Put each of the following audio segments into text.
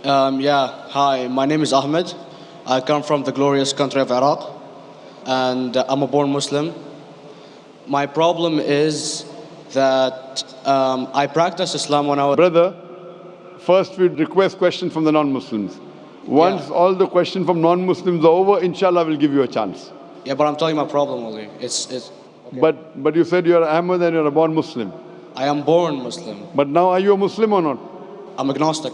Yeah, hi, my name is Ahmed. I come from the glorious country of Iraq, and I'm a born Muslim. My problem is that I practiced Islam when I was. Brother, first we request questions from the non-Muslims. Once Yeah, all the questions from non-Muslims are over, inshallah, we'll give you a chance. yeah, but I'm telling my problem only. It's okay. But you said you're Ahmed and you're a born Muslim. I am born Muslim. But now are you a Muslim or not? I'm agnostic.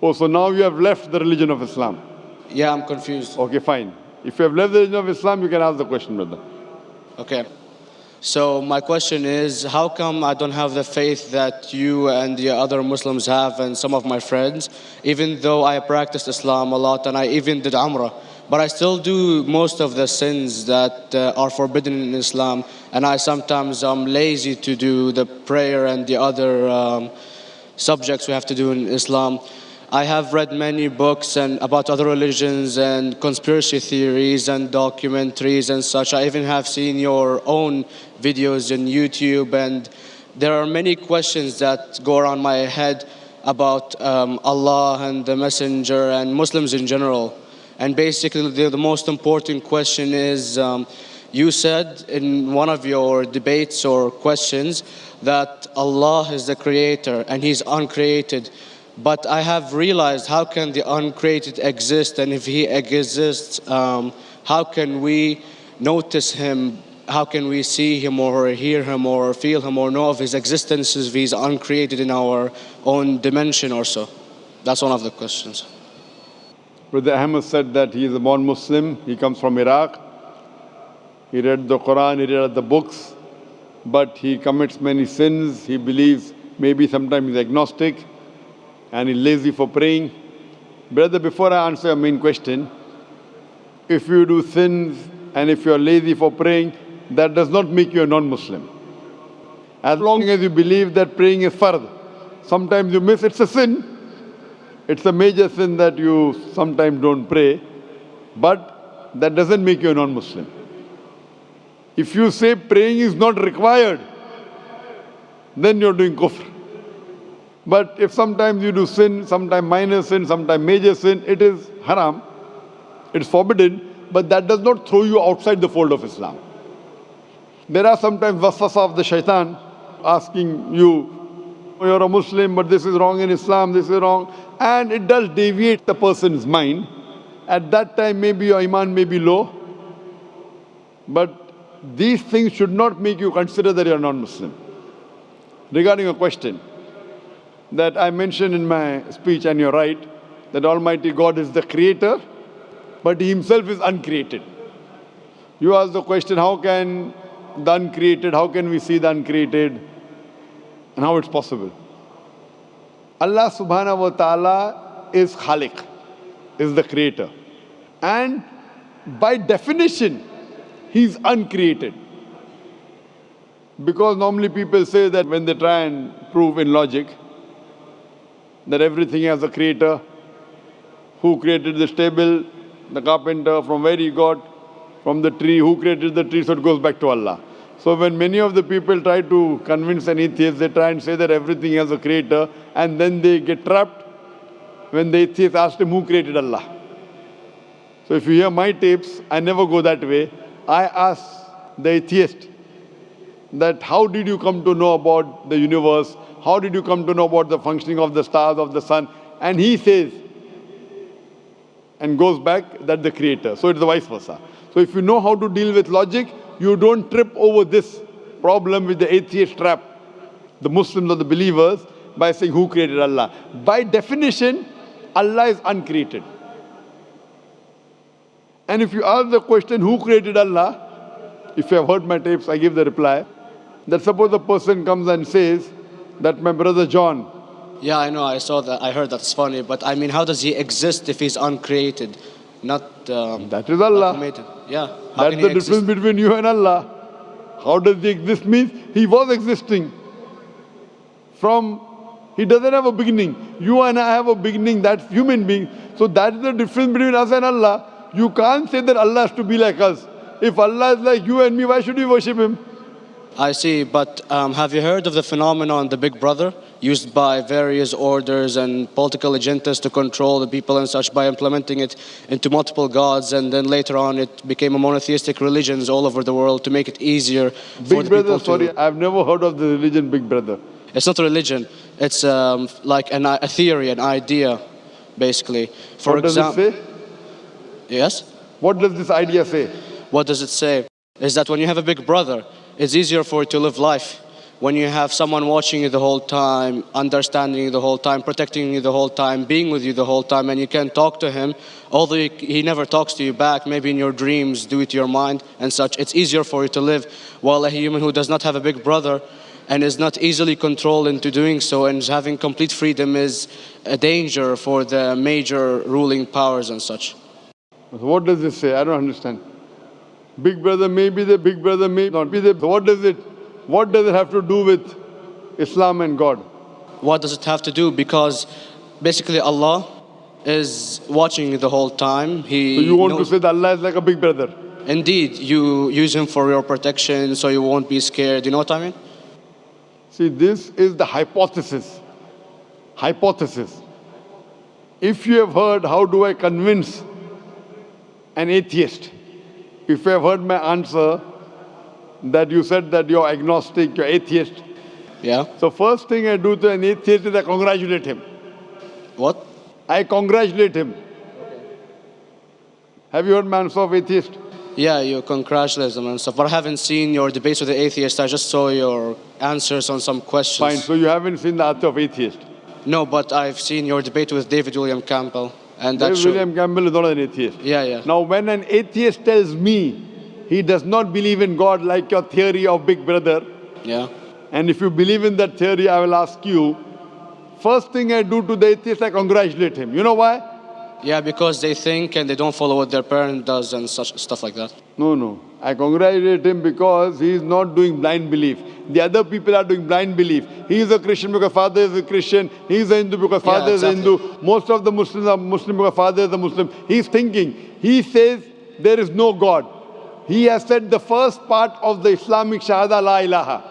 Oh, so now you have left the religion of Islam. Yeah, I'm confused. Okay, fine. If you have left the religion of Islam, you can ask the question, brother. Okay. So my question is, how come I don't have the faith that you and the other Muslims have and some of my friends, even though I practiced Islam a lot and I even did Umrah, but I still do most of the sins that are forbidden in Islam, and I sometimes am lazy to do the prayer and the other subjects we have to do in Islam. I have read many books and about other religions and conspiracy theories and documentaries and such. I even have seen your own videos on YouTube, and there are many questions that go around my head about Allah and the Messenger and Muslims in general. And basically, the most important question is, you said in one of your debates or questions that Allah is the creator and He's uncreated. But I have realized, how can the uncreated exist? And if He exists, how can we notice Him? How can we see Him or hear Him or feel Him or know of His existence if He's uncreated in our own dimension or so? That's one of the questions. Brother Ahmed said that he is a born Muslim. He comes from Iraq. He read the Quran, he read the books, but he commits many sins. He believes maybe sometimes he's agnostic and he's lazy for praying. Brother, before I answer your main question, if you do sins and if you are lazy for praying, that does not make you a non-Muslim. As long as you believe that praying is fard, sometimes you miss, it's a sin. It's a major sin that you sometimes don't pray, but that doesn't make you a non-Muslim. If you say praying is not required, then you're doing kufr. But if sometimes you do sin, sometimes minor sin, sometimes major sin, it is haram, it's forbidden, but that does not throw you outside the fold of Islam. There are sometimes waswasa of the shaitan asking you, you're a Muslim, but this is wrong in Islam, this is wrong. And it does deviate the person's mind. At that time, maybe your iman may be low. But these things should not make you consider that you're non-Muslim. Regarding a question that I mentioned in my speech, and you're right, that Almighty God is the creator, but He Himself is uncreated. You ask the question, how can the uncreated, how can we see the uncreated? And how it's possible. Allah subhanahu wa ta'ala is Khaliq, is the creator. And by definition, He's uncreated. Because normally people say that when they try and prove in logic that everything has a creator, who created this table, the carpenter, from where he got, from the tree, who created the tree, so it goes back to Allah. So when many of the people try to convince an atheist, they try and say that everything has a creator, and then they get trapped when the atheist asks him who created Allah. So if you hear my tapes, I never go that way. I ask the atheist that how did you come to know about the universe? How did you come to know about the functioning of the stars, of the sun? And he says, and goes back, that the creator. So it's the vice versa. So if you know how to deal with logic, you don't trip over this problem with the atheist trap, the Muslims or the believers, by saying who created Allah. By definition, Allah is uncreated. And if you ask the question, who created Allah? If you have heard my tapes, I give the reply, that suppose a person comes and says that my brother John. Yeah, I know, I saw that, I heard that's funny, but I mean, how does He exist if He's uncreated? Not that is Allah. created. Yeah. That's the difference between you and Allah. How does He exist? Means He was existing. He doesn't have a beginning. You and I have a beginning, that's human being. So that's the difference between us and Allah. You can't say that Allah has to be like us. If Allah is like you and me, why should we worship Him? I see, but have you heard of the phenomenon, the Big Brother? used by various orders and political agendas to control the people and such by implementing it into multiple gods, and then later on it became a monotheistic religions all over the world to make it easier for Big the Brother, people sorry, to... I've never heard of the religion Big Brother. It's not a religion. It's like a theory, an idea, basically. For What does it example, say? yes. What does this idea say? What does it say? Is that when you have a big brother, it's easier for you to live life. When you have someone watching you the whole time, understanding you the whole time, protecting you the whole time, being with you the whole time, and you can talk to him, although he never talks to you back, maybe in your dreams, due to your mind and such, it's easier for you to live. While a human who does not have a big brother and is not easily controlled into doing so and is having complete freedom is a danger for the major ruling powers and such. So what does this say? I don't understand. Big Brother may be the Big Brother may not be the. So what does it have to do with Islam and God? What does it have to do? Because basically Allah is watching you the whole time. So you want to say that Allah is like a Big Brother? Indeed, you use him for your protection so you won't be scared. You know what I mean? See, this is the hypothesis. Hypothesis. If you have heard, how do I convince an atheist? If you have heard my answer, that you said that you're agnostic, you're atheist. Yeah. So first thing I do to an atheist is I congratulate him. What? I congratulate him. Have you heard my answer of atheist? Yeah, you congratulate them and stuff. But I haven't seen your debates with the atheist. I just saw your answers on some questions. Fine, so you haven't seen the answer of atheist. No, but I've seen your debate with David William Campbell. And that David William Campbell is not an atheist. Yeah, yeah. Now when an atheist tells me he does not believe in God like your theory of Big Brother, Yeah. and if you believe in that theory, I will ask you, first thing I do to the atheist, I congratulate him. You know why? Yeah, because they think and they don't follow what their parent does and such stuff like that. No. I congratulate him because he is not doing blind belief. The other people are doing blind belief. He is a Christian because father is a Christian. He is a Hindu because father is a Hindu. Most of the Muslims are Muslim because father is a Muslim. He is thinking. He says there is no God. He has said the first part of the Islamic Shahada, La ilaha.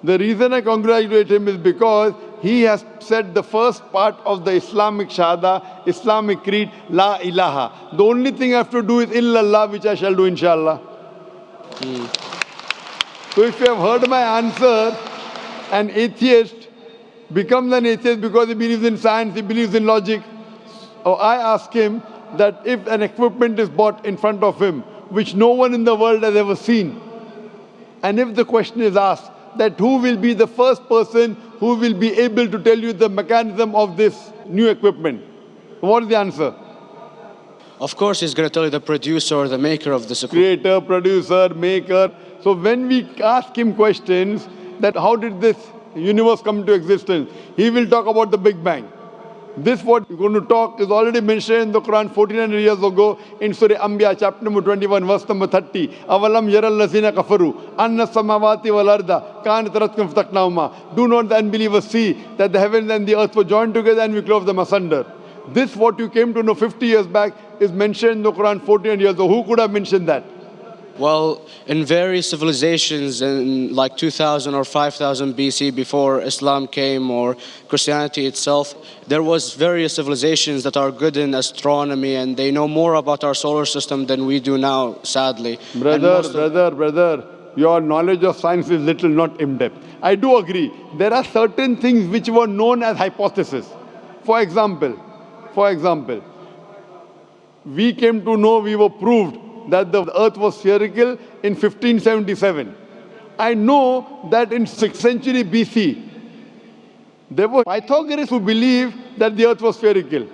The reason I congratulate him is because he has said the first part of the Islamic Shahada, Islamic Creed, La ilaha. The only thing I have to do is illallah, which I shall do inshallah. So if you have heard my answer, an atheist becomes an atheist because he believes in science, he believes in logic. Or I ask him that if an equipment is bought in front of him, which no one in the world has ever seen, and if the question is asked, that who will be the first person who will be able to tell you the mechanism of this new equipment? What is the answer? Of course, he's going to tell you the producer or the maker of this equipment. Creator, producer, maker. So when we ask him questions that how did this universe come into existence, he will talk about the Big Bang. This what we're going to talk is already mentioned in the Quran 1400 years ago in Surah Anbiya chapter number 21 verse number 30. Avalam yaral lazina kafaru anna samawati wal arda kanat ratkum fataknahuma. Do not the unbelievers see that the heavens and the earth were joined together and we clove them asunder. This what you came to know 50 years back is mentioned in the Quran 1400 years ago. Who could have mentioned that? Well, in various civilizations in like 2000 or 5000 BC before Islam came or Christianity itself, there was various civilizations that are good in astronomy and they know more about our solar system than we do now, sadly. Brother, your knowledge of science is little, not in-depth. I do agree. There are certain things which were known as hypotheses. For example, we came to know, we were proved that the earth was spherical in 1577. I know that in 6th century BC, there were Pythagoreans who believed that the earth was spherical.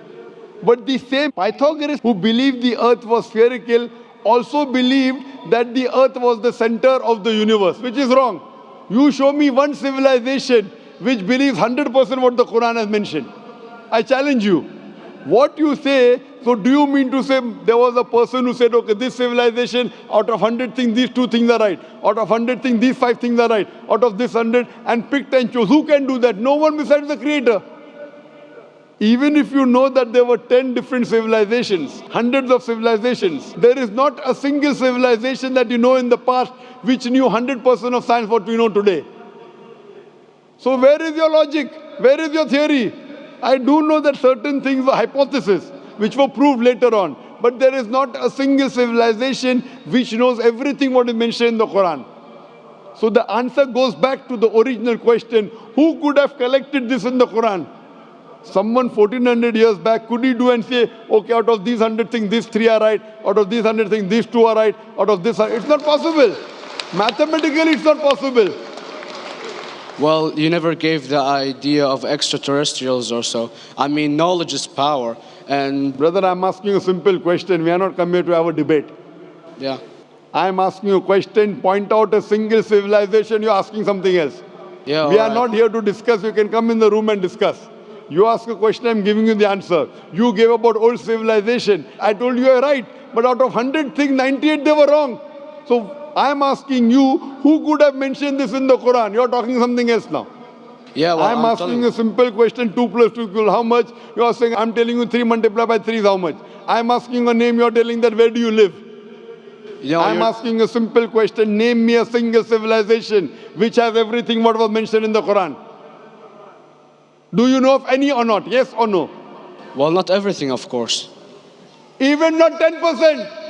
But the same Pythagoreans who believed the earth was spherical also believed that the earth was the center of the universe, which is wrong. You show me one civilization which believes 100% what the Quran has mentioned. I challenge you. What you say, so do you mean to say there was a person who said, okay, this civilization, out of 100 things, these 2 things are right. Out of 100 things, these 5 things are right. Out of this 100, and picked and chose. Who can do that? No one besides the Creator. Even if you know that there were 10 different civilizations, hundreds of civilizations, there is not a single civilization that you know in the past which knew 100% of science what we know today. So where is your logic? Where is your theory? I do know that certain things were hypotheses, which were proved later on. But there is not a single civilization which knows everything what is mentioned in the Quran. So the answer goes back to the original question, who could have collected this in the Quran? Someone 1400 years back, could he do and say, okay, out of these 100 things, these 3 are right, out of these 100 things, these 2 are right, out of this, it's not possible. Mathematically, it's not possible. Well, you never gave the idea of extraterrestrials or so. I mean, knowledge is power. And Brother, I'm asking a simple question. We are not come here to have a debate. yeah. I'm asking you a question, point out a single civilization, you're asking something else. Yeah, We are alright. not here to discuss. You can come in the room and discuss. You ask a question, I'm giving you the answer. You gave about old civilization. I told you you're right. But out of 100 things, 98 they were wrong. So I'm asking you, who could have mentioned this in the Quran? You're talking something else now. Yeah, well, I'm asking you a simple question, 2 plus 2 equal how much? You are saying, I'm telling you 3 multiplied by 3 is how much? I'm asking a name, you're telling that where do you live? I'm asking a simple question, name me a single civilization which has everything what was mentioned in the Quran. Do you know of any or not? Yes or no? Well, not everything, of course. Even not 10%.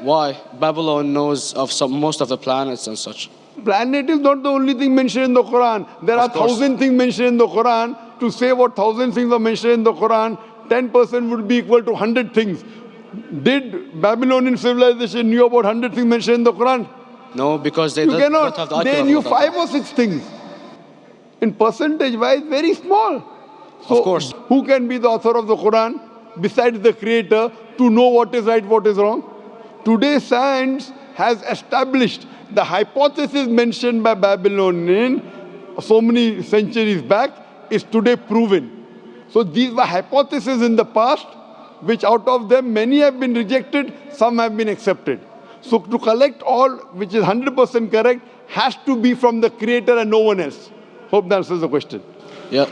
Why? Babylon knows of most of the planets and such. Planet is not the only thing mentioned in the Quran. There are 1,000 things mentioned in the Quran. To say what 1,000 things are mentioned in the Quran, 10% would be equal to 100 things. Did Babylonian civilization knew about 100 things mentioned in the Quran? No, because they You don't cannot. have the IQ They level knew of that. 5 or 6 things. In percentage wise, very small. So Of course. who can be the author of the Quran besides the creator to know what is right, what is wrong? Today science has established the hypothesis mentioned by Babylonian so many centuries back is today proven. So these were hypotheses in the past, which out of them many have been rejected, some have been accepted. So to collect all which is 100% correct has to be from the creator and no one else. Hope that answers the question. Yeah.